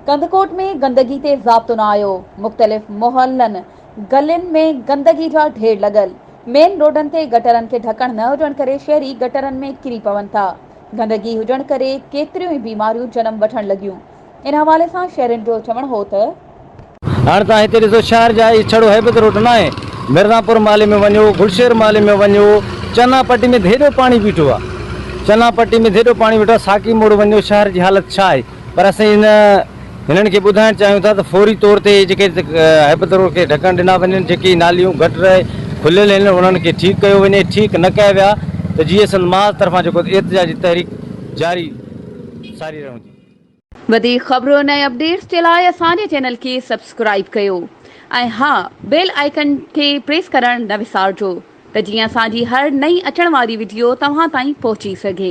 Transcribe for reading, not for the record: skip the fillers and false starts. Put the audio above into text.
कंदकोट में गंदगी ते ज़ाब्तो न आयो। मुख़्तलिफ़ मोहल्लनि गलियुनि में गंदगी जा ढेर लगल। मेन रोडनि ते गटरनि खे ढकण न हुजण करे शहरी गटरनि में किरी पवनि था। गंदगी हुजण करे केतिरियूं ई बीमारियूं जनम वठण लॻियूं। इन हवाले सां शहरनि जो चवणु हो त हाणे तव्हां हिते ॾिसो, शहर जा छड़ो हैबत रोड न आहे, मिर्ज़ापुर माले में वञो, गुलशेर माले में वञो, चन्नापट्टी में हेॾो पाणी बीठो आहे। चन्नापट्टी में हेॾो पाणी बीठो आहे, साकी मोड़ वञो, शहर जी हालत छा आहे। पर असां हिननि खे ॿुधाइण चाहियूं था त फौरी तौर ते जेके हैबत रोड खे ढकण ॾिना वञनि, जेकी नालियूं गटर खुलियल आहिनि उन्हनि खे ठीकु कयो वञे। ठीकु न कया विया त GSL माज़ तरफ़ां जेको एहतिजाजी तहरीक जारी सारी रहूं थी। वधीक ख़बरुनि ऐं अपडेट्स जे लाइ असांजे चैनल खे सब्सक्राइब कयो ऐं हा, बेल आइकन खे प्रेस करणु न विसारिजो त जीअं असांजी हर नई अचण वारी वीडियो तव्हां ताईं पहुची सघे।